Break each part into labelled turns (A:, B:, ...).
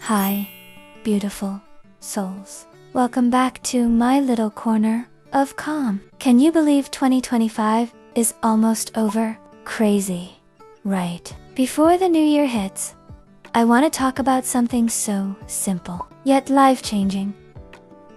A: Hi, beautiful souls. Welcome back to my little corner of calm. Can you believe 2025 is almost over? Crazy, right? Before the new year hits, I want to talk about something so simple, yet life-changing.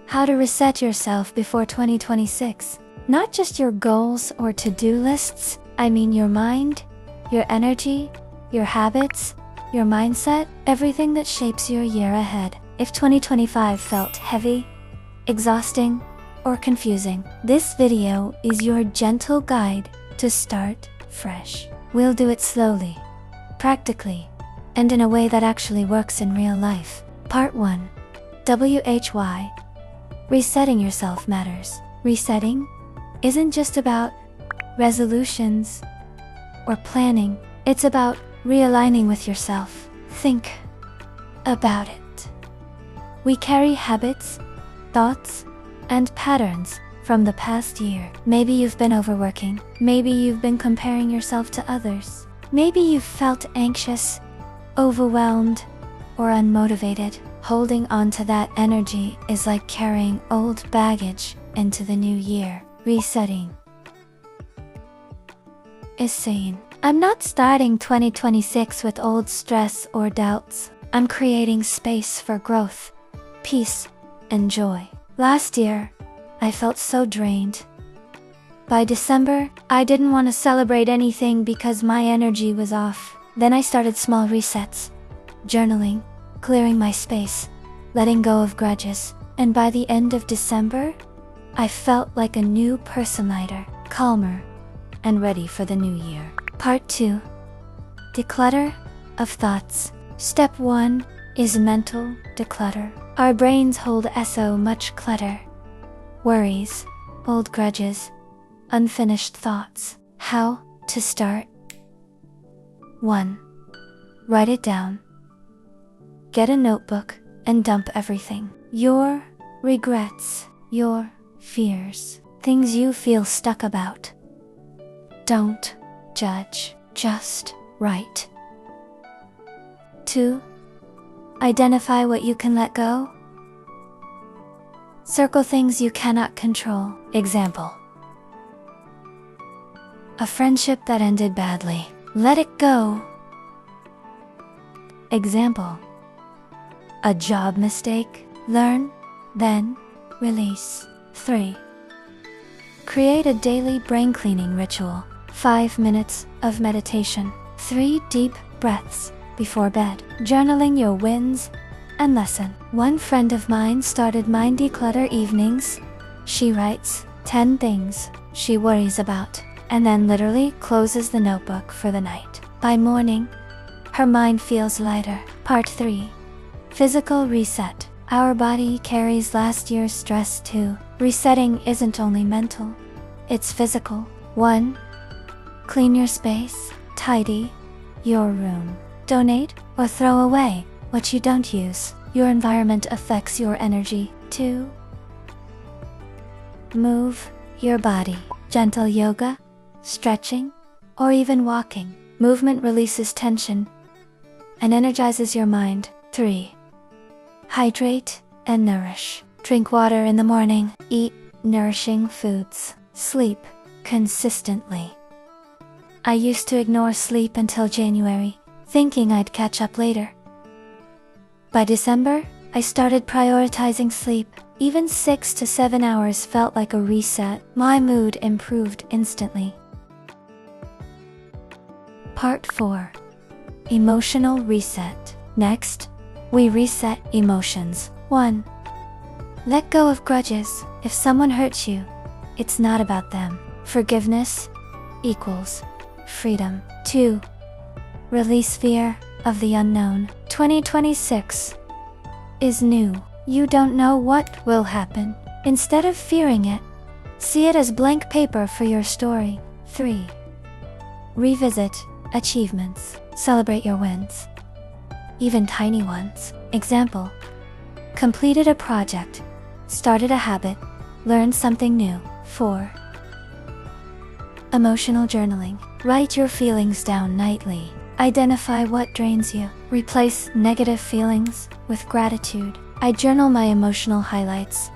A: How to reset yourself before 2026. Not just your goals or to-do lists, I mean your mind, your energy, your habits, your mindset, everything that shapes your year ahead. If 2025 felt heavy, exhausting, or confusing, this video is your gentle guide to start fresh. We'll do it slowly, practically, and in a way that actually works in real life. Part 1. WHY. Resetting yourself matters. Resetting isn't just about resolutions or planning. It's about realigning with yourself. Think about it. We carry habits, thoughts, and patterns from the past year. Maybe you've been overworking. Maybe you've been comparing yourself to others. Maybe you've felt anxious, overwhelmed, or unmotivated. Holding on to that energy is like carrying old baggage into the new year. Resetting is saying, I'm not starting 2026 with old stress or doubts. I'm creating space for growth, peace, and joy. Last year, I felt so drained. By December, I didn't want to celebrate anything because my energy was off. Then I started small resets, journaling, clearing my space, letting go of grudges. And by the end of December, I felt like a new person, lighter, calmer, and ready for the new year. Part 2. Declutter of thoughts. Step 1 is mental declutter. Our brains hold so much clutter. Worries, old grudges, unfinished thoughts. How to start? 1. Write it down. Get a notebook and dump everything. Your regrets, your fears, things you feel stuck about. Don't judge, just write. 2. Identify what you can let go. Circle things you cannot control. Example: a friendship that ended badly. Let it go. Example: a job mistake. Learn, then release. 3. Create a daily brain cleaning ritual. 5 minutes of meditation. 3 deep breaths before bed. Journaling your wins and lesson. One friend of mine started mind declutter evenings. She writes 10 things she worries about, and then literally closes the notebook for the night. By morning, her mind feels lighter. Part 3. Physical reset. Our body carries last year's stress too. Resetting isn't only mental, it's physical. 1. Clean your space. Tidy your room. Donate or throw away what you don't use. Your environment affects your energy. 2. Move your body. Gentle yoga, stretching, or even walking. Movement releases tension and energizes your mind. 3. Hydrate and nourish. Drink water in the morning. Eat nourishing foods. Sleep consistently. I used to ignore sleep until January, thinking I'd catch up later. By December, I started prioritizing sleep. Even 6 to 7 hours felt like a reset. My mood improved instantly. Part 4. Emotional reset. Next, we reset emotions. 1. Let go of grudges. If someone hurts you, it's not about them. Forgiveness equals freedom. 2. Release fear of the unknown. 2026 is new. You don't know what will happen. Instead of fearing it, see it as blank paper for your story. 3. Revisit achievements. Celebrate your wins, even tiny ones. Example: completed a project, started a habit, learned something new. 4. Emotional journaling. Write your feelings down nightly. Identify what drains you. Replace negative feelings with gratitude. I journal my emotional highlights.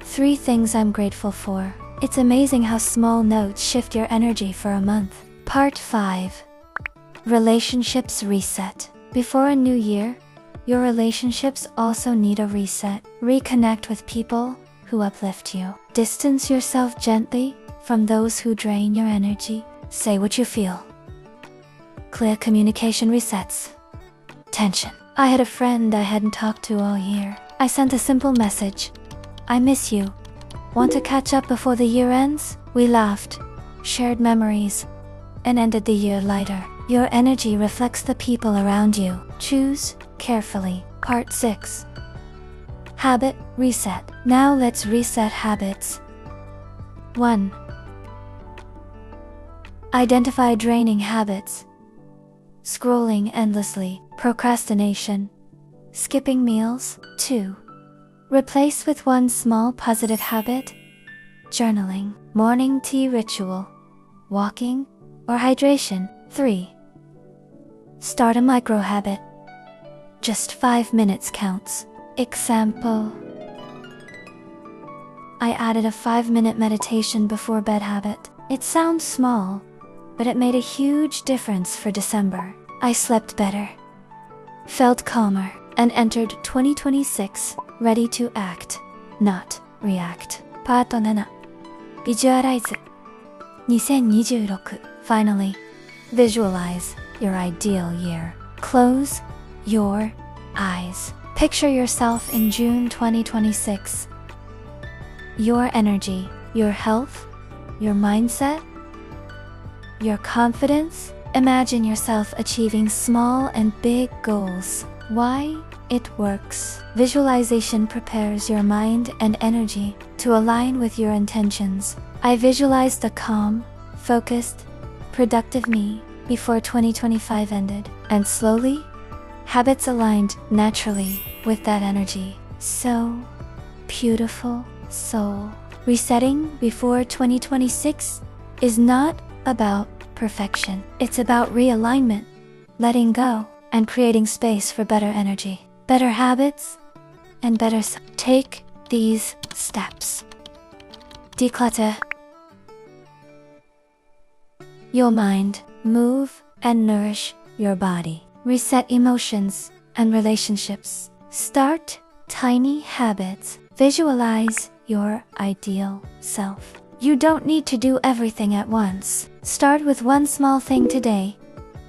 A: 3 things I'm grateful for. It's amazing how small notes shift your energy for a month. Part 5. Relationships reset. Before a new year, your relationships also need a reset. Reconnect with people who uplift you. Distance yourself gently from those who drain your energy. Say what you feel. Clear communication resets tension. I had a friend I hadn't talked to all year. I sent a simple message. I miss you. Want to catch up before the year ends? We laughed, shared memories, and ended the year lighter. Your energy reflects the people around you. Choose carefully. Part 6. Habit reset. Now let's reset habits. 1. Identify draining habits. Scrolling endlessly, procrastination, skipping meals. 2. Replace with one small positive habit. Journaling, morning tea ritual, walking, or hydration. 3. Start a micro habit. Just 5 minutes counts. Example. I added a 5-minute meditation before bed habit. It sounds small, but it made a huge difference for December. I slept better, felt calmer, and entered 2026 ready to act, not react. Part 7. Visualize 2026. Finally, visualize your ideal year. Close your eyes. Picture yourself in June 2026. Your energy, your health, your mindset, your confidence. Imagine yourself achieving small and big goals. Why it works. Visualization prepares your mind and energy to align with your intentions. I visualized a calm, focused, productive me before 2025 ended, and slowly, habits aligned naturally with that energy. So beautiful, soul. Resetting before 2026 is not about perfection. It's about realignment, letting go, and creating space for better energy, better habits, and better self. Take these steps. Declutter your mind, move and nourish your body. Reset emotions and relationships. Start tiny habits. Visualize your ideal self. You don't need to do everything at once. Start with one small thing today,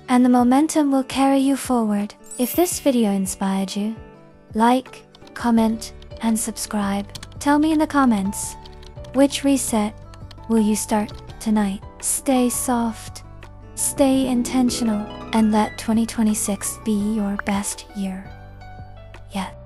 A: and the momentum will carry you forward. If this video inspired you, like, comment, and subscribe. Tell me in the comments, which reset will you start tonight? Stay soft, stay intentional, and let 2026 be your best year yet.